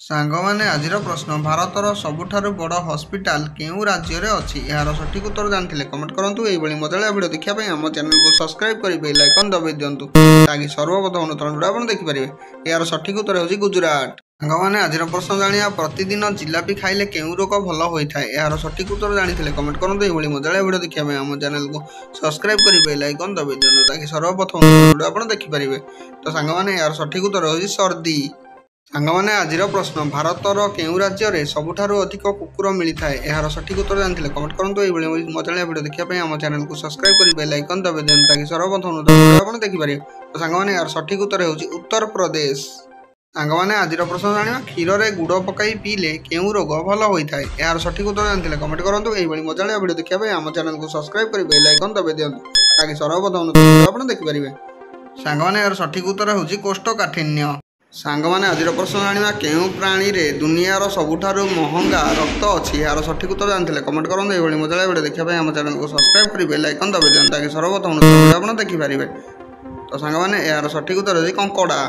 ସାଙ୍ଗମାନେ ଆଜିର ପ୍ରଶ୍ନ ଭାରତର ସବୁଠାରୁ ବଡ଼ ହସ୍ପିଟାଲ କେଉଁ ରାଜ୍ୟରେ ଅଛି? ଏହାର ସଠିକ୍ ଉତ୍ତର ଜାଣିଥିଲେ କମେଣ୍ଟ କରନ୍ତୁ। ଏହିଭଳି ମଜାଳିଆ ଭିଡ଼ିଓ ଦେଖିବା ପାଇଁ ଆମ ଚ୍ୟାନେଲକୁ ସବସ୍କ୍ରାଇବ୍ କରି ବେଲ୍ ଆଇକନ୍ ଦବାଇ ଦିଅନ୍ତୁ ତାକି ସର୍ବପ୍ରଥମ ନୂତନ ଭିଡ଼ିଓ ଆପଣ ଦେଖିପାରିବେ। ଏହାର ସଠିକ୍ ଉତ୍ତର ହେଉଛି ଗୁଜରାଟ। ସାଙ୍ଗମାନେ ଆଜିର ପ୍ରଶ୍ନ ଜାଣିବା ପ୍ରତିଦିନ ଜିଲାପି ଖାଇଲେ କେଉଁ ରୋଗ ଭଲ ହୋଇଥାଏ? ଏହାର ସଠିକ୍ ଉତ୍ତର ଜାଣିଥିଲେ କମେଣ୍ଟ କରନ୍ତୁ। ଏହିଭଳି ମଜାଳିଆ ଭିଡ଼ିଓ ଦେଖିବା ପାଇଁ ଆମ ଚ୍ୟାନେଲକୁ ସବସ୍କ୍ରାଇବ୍ କରି ବେଲ୍ ଆଇକନ୍ ଦବାଇ ଦିଅନ୍ତୁ ତାକି ସର୍ବପ୍ରଥମ ନୂତନ ଭିଡ଼ିଓ ଆପଣ ଦେଖିପାରିବେ। ତ ସାଙ୍ଗମାନେ ଏହାର ସଠିକ୍ ଉତ୍ତର ହେଉଛି ସର୍ଦ୍ଦି। ସାଙ୍ଗମାନେ ଆଜିର ପ୍ରଶ୍ନ ଭାରତର କେଉଁ ରାଜ୍ୟରେ ସବୁଠାରୁ ଅଧିକ କୁକୁର ମିଳିଥାଏ? ଏହାର ସଠିକ୍ ଉତ୍ତର ଜାଣିଥିଲେ କମେଣ୍ଟ କରନ୍ତୁ। ଏହିଭଳି ମଜାଳିଆ ଭିଡ଼ିଓ ଦେଖିବା ପାଇଁ ଆମ ଚ୍ୟାନେଲକୁ ସବସ୍କ୍ରାଇବ୍ କରି ବେଲ୍ ଆଇକନ୍ ଦବାଇ ଦିଅନ୍ତୁ ତାକି ସର୍ବପ୍ରଥମ ନୂତନ ଭିଡ଼ିଓ ଆପଣ ଦେଖିପାରିବେ। ତ ସାଙ୍ଗମାନେ ଏହାର ସଠିକ୍ ଉତ୍ତର ହେଉଛି ଉତ୍ତରପ୍ରଦେଶ। ସାଙ୍ଗମାନେ ଆଜିର ପ୍ରଶ୍ନ ଜାଣିବା କ୍ଷୀରରେ ଗୁଡ଼ ପକାଇ ପିଇଲେ କେଉଁ ରୋଗ ଭଲ ହୋଇଥାଏ? ଏହାର ସଠିକ୍ ଉତ୍ତର ଜାଣିଥିଲେ କମେଣ୍ଟ କରନ୍ତୁ। ଏହିଭଳି ମଜାଳିଆ ଭିଡ଼ିଓ ଦେଖିବା ପାଇଁ ଆମ ଚ୍ୟାନେଲକୁ ସବସ୍କ୍ରାଇବ୍ କରି ବେଲ୍ ଆଇକନ୍ ଦବାଇ ଦିଅନ୍ତୁ ତାକି ସର୍ବପ୍ରଥମ ନୂତନ ଭିଡ଼ିଓ ଆପଣ ଦେଖିପାରିବେ। ସାଙ୍ଗମାନେ ଏହାର ସଠିକ୍ ଉତ୍ତର ହେଉଛି କୋଷ୍ଠକାଠିନ୍ୟ। ସାଙ୍ଗମାନେ ଆଜିର ପ୍ରଶ୍ନ ଜାଣିବା କେଉଁ ପ୍ରାଣୀରେ ଦୁନିଆର ସବୁଠାରୁ ମହଙ୍ଗା ରକ୍ତ ଅଛି? ଏହାର ସଠିକ୍ ଉତ୍ତର ଜାଣିଥିଲେ କମେଣ୍ଟ କରନ୍ତୁ। ଏହିଭଳି ମଜାଳିଆ ଭିଡ଼ିଓ ଦେଖିବା ପାଇଁ ଆମ ଚ୍ୟାନେଲକୁ ସବସ୍କ୍ରାଇବ୍ କରି ବେଲ୍ ଆଇକନ୍ ଦବାଇ ଦିଅନ୍ତୁ ତାକି ସର୍ବପ୍ରଥମ ନୂତନ ଭିଡ଼ିଓ ଆପଣ ଦେଖିପାରିବେ। ତ ସାଙ୍ଗମାନେ ଏହାର ସଠିକ୍ ଉତ୍ତର ହେଉଛି କଙ୍କଡ଼ା।